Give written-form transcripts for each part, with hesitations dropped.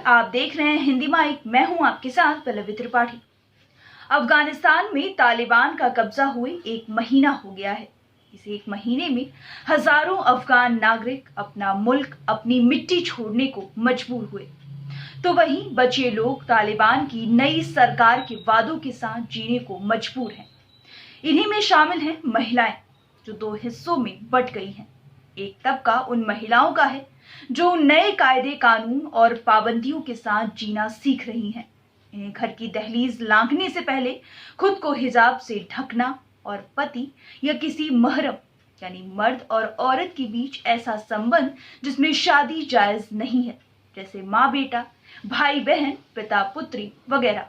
आप देख रहे हैं हिंदी माइक। मैं हूं आपके साथ पल्लवी त्रिपाठी। अफगानिस्तान में तालिबान का कब्जा हुए 1 महीना हो गया है। इस 1 महीने में हजारों अफगान नागरिक अपना मुल्क, अपनी मिट्टी छोड़ने को मजबूर हुए, तो वहीं बचे लोग तालिबान की नई सरकार के वादों के साथ जीने को मजबूर हैं। इन्हीं में शामिल हैं महिलाएं, जो 2 हिस्सों में बंट गई हैं। एक तबका उन महिलाओं का है जो नए कायदे कानून और पाबंदियों के साथ जीना सीख रही हैं। इन्हें घर की दहलीज लांघने से पहले खुद को हिजाब से ढकना और पति या किसी महरम यानी मर्द और औरत के बीच ऐसा संबंध जिसमें शादी जायज नहीं है, जैसे माँ बेटा, भाई बहन, पिता पुत्री वगैरह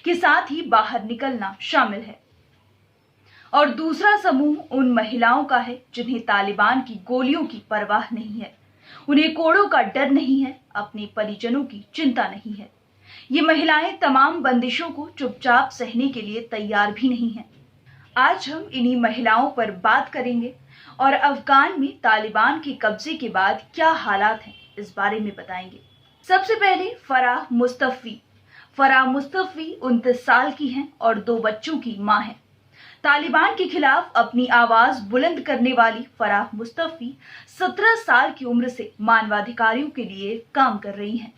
के साथ ही बाहर निकलना शामिल है। और दूसरा समूह उन महिलाओं का है जिन्हें तालिबान की गोलियों की परवाह नहीं है, उन्हें कोड़ों का डर नहीं है, अपने परिजनों की चिंता नहीं है। ये महिलाएं तमाम बंदिशों को चुपचाप सहने के लिए तैयार भी नहीं हैं। आज हम इन्हीं महिलाओं पर बात करेंगे और अफगान में तालिबान के कब्जे के बाद क्या हालात हैं इस बारे में बताएंगे। सबसे पहले फराह मुस्तफ़ी। फराह मुस्तफ़ी 29 साल की हैं और 2 बच्चों की मां हैं। तालिबान के खिलाफ अपनी आवाज बुलंद करने वाली फराह मुस्तफ़ी 17 साल की उम्र से मानवाधिकारियों के लिए काम कर रही हैं।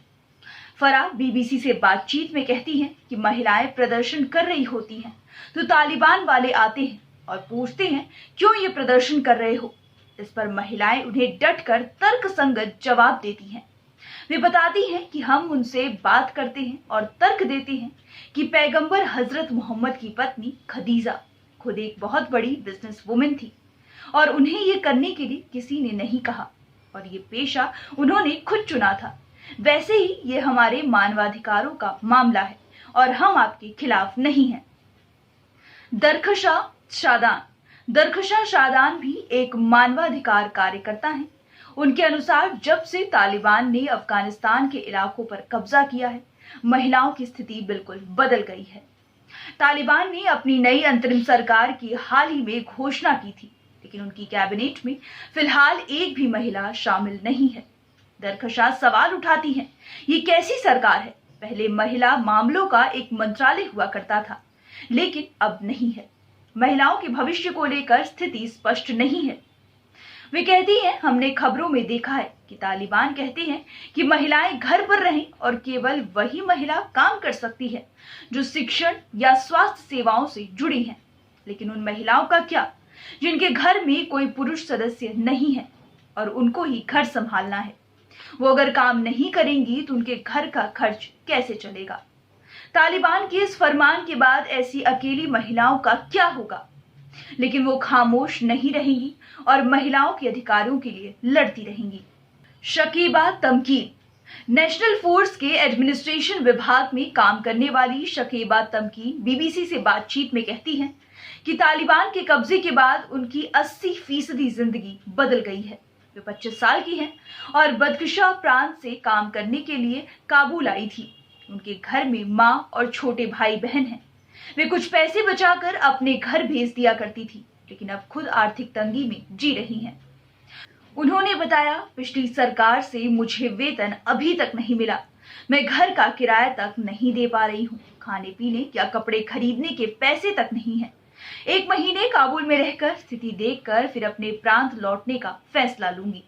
फराह बीबीसी से बातचीत में कहती हैं कि महिलाएं प्रदर्शन कर रही होती हैं तो तालिबान वाले आते हैं और पूछते हैं क्यों ये प्रदर्शन कर रहे हो। इस पर महिलाएं उन्हें डटकर तर्कसंगत जवाब देती हैं। वे बताती हैं कि हम उनसे बात करते हैं और तर्क देते हैं कि पैगंबर हजरत मोहम्मद की पत्नी खदीजा खुद एक बहुत बड़ी बिजनेस वुमेन थी और उन्हें ये करने के लिए किसी ने नहीं कहा और ये पेशा उन्होंने खुद चुना था। वैसे ही ये हमारे मानवाधिकारों का मामला है और हम आपके खिलाफ नहीं हैं। दरखशां शादान। दरखशां शादान भी एक मानवाधिकार कार्यकर्ता हैं। उनके अनुसार जब से तालिबान ने अफगानिस्तान के इलाकों पर कब्जा किया है, महिलाओं की स्थिति बिल्कुल बदल गई है। तालिबान ने अपनी नई अंतरिम सरकार की हाल ही में घोषणा की थी, लेकिन उनकी कैबिनेट में फिलहाल एक भी महिला शामिल नहीं है। दरखशां सवाल उठाती हैं, ये कैसी सरकार है? पहले महिला मामलों का एक मंत्रालय हुआ करता था, लेकिन अब नहीं है। महिलाओं के भविष्य को लेकर स्थिति स्पष्ट नहीं है। वे कहती हैं, हमने खबरों में देखा है कि तालिबान कहते हैं कि महिलाएं घर पर रहें और केवल वही महिला काम कर सकती है जो शिक्षण या स्वास्थ्य सेवाओं से जुड़ी हैं। लेकिन उन महिलाओं का क्या जिनके घर में कोई पुरुष सदस्य नहीं है और उनको ही घर संभालना है? वो अगर काम नहीं करेंगी तो उनके घर का खर्च कैसे चलेगा? तालिबान के इस फरमान के बाद ऐसी अकेली महिलाओं का क्या होगा? लेकिन वो खामोश नहीं रहेंगी और महिलाओं के अधिकारों के लिए लड़ती रहेंगी। शकीबा तमकीन। नेशनल फोर्स के एडमिनिस्ट्रेशन विभाग में काम करने वाली शकीबा तमकीन बीबीसी से बातचीत में कहती हैं कि तालिबान के कब्जे के बाद उनकी 80% जिंदगी बदल गई है। वे 25 साल की हैं और बदख्शां प्रांत से काम करने के लिए काबुल आई थी। उनके घर में माँ और छोटे भाई बहन हैं। वे कुछ पैसे बचाकर अपने घर भेज दिया करती थी, लेकिन अब खुद आर्थिक तंगी में जी रही हैं। उन्होंने बताया, पिछली सरकार से मुझे वेतन अभी तक नहीं मिला। मैं घर का किराया तक नहीं दे पा रही हूँ। खाने पीने या कपड़े खरीदने के पैसे तक नहीं है। 1 महीने काबुल में रहकर स्थिति देखकर फिर अपने प्रांत लौटने का फैसला लूंगी।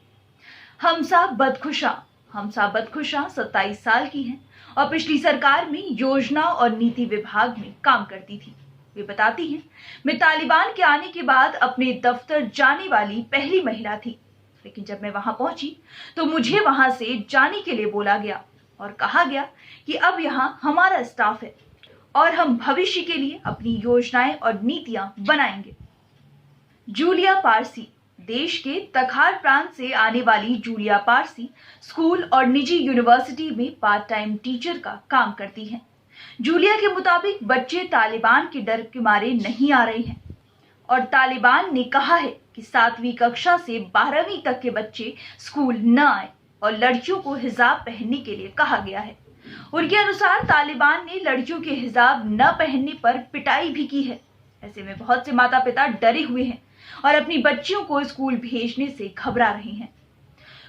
हमसा बदखुशां। हमसा बदखुशां 27 साल की हैं और पिछली सरकार में योजना और नीति विभाग में काम करती थी। वे बताती हैं, मैं तालिबान के आने के बाद अपने दफ्तर जाने वाली पहली महिला थी, लेकिन जब मैं वहां पहुंची तो मुझे वहां से जाने के लिए बोला गया और कहा गया कि अब यहां हमारा स्टाफ है और हम भविष्य के लिए अपनी योजनाएं और नीतियां बनाएंगे। जूलिया पारसी। देश के तखार प्रांत से आने वाली जूलिया पारसी स्कूल और निजी यूनिवर्सिटी में पार्ट टाइम टीचर का काम करती हैं। जूलिया के मुताबिक बच्चे तालिबान के डर के मारे नहीं आ रहे हैं और तालिबान ने कहा है कि 7वीं कक्षा से 12वीं तक के बच्चे स्कूल न आए और लड़कियों को हिजाब पहनने के लिए कहा गया है। उनके अनुसार तालिबान ने लड़कियों के हिजाब न पहनने पर पिटाई भी की है। ऐसे में बहुत से माता पिता डरे हुए हैं और अपनी बच्चियों को स्कूल भेजने से घबरा रहे हैं।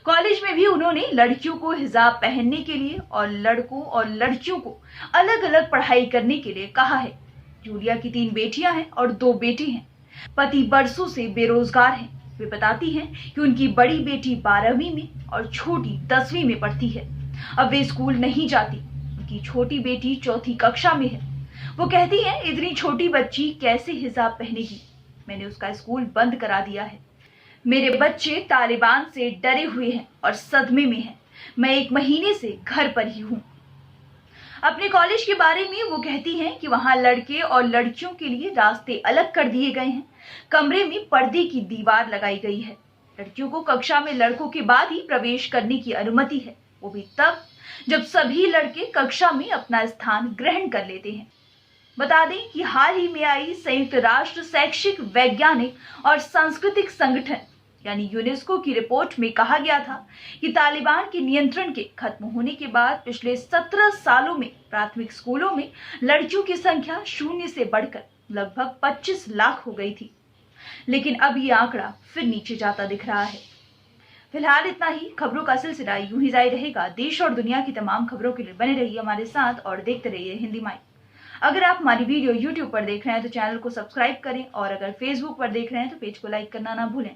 कॉलेज में भी उन्होंने लड़कियों को हिजाब पहनने के लिए और लड़कों और लड़कियों को अलग अलग पढ़ाई करने के लिए कहा है। जूलिया की 3 बेटियां हैं और 2 बेटे हैं। पति बरसों से बेरोजगार हैं। वे बताती हैं कि उनकी बड़ी बेटी 12वीं में और छोटी 10वीं में पढ़ती है। अब वे स्कूल नहीं जाती। उनकी छोटी बेटी 4ठी कक्षा में है। वो कहती है, इतनी छोटी बच्ची कैसे हिजाब पहनेगी। मैंने उसका स्कूल बंद करा दिया है। मेरे बच्चे तालिबान से डरे हुए हैं और सदमे में हैं। मैं 1 महीने से घर पर ही हूँ। अपने कॉलेज के बारे में वो कहती हैं कि वहां लड़के और लड़कियों के लिए रास्ते अलग कर दिए गए हैं। कमरे में पर्दे की दीवार लगाई गई है। लड़कियों को कक्षा में लड़कों के बाद ही प्रवेश करने की अनुमति है, वो भी तब जब सभी लड़के कक्षा में अपना स्थान ग्रहण कर लेते हैं। बता दें कि हाल ही में आई संयुक्त राष्ट्र शैक्षिक, वैज्ञानिक और सांस्कृतिक संगठन यानी यूनेस्को की रिपोर्ट में कहा गया था कि तालिबान के नियंत्रण के खत्म होने के बाद पिछले 17 सालों में प्राथमिक स्कूलों में लड़कियों की संख्या 0 से बढ़कर लगभग 25 लाख हो गई थी। लेकिन अब ये आंकड़ा फिर नीचे जाता दिख रहा है। फिलहाल इतना ही। खबरों का सिलसिला यूं ही जारी रहेगा। देश और दुनिया की तमाम खबरों के लिए बने रहिए हमारे साथ और देखते रहिए हिंदी माइक। अगर आप हमारी वीडियो YouTube पर देख रहे हैं तो चैनल को सब्सक्राइब करें और अगर Facebook पर देख रहे हैं तो पेज को लाइक करना ना भूलें।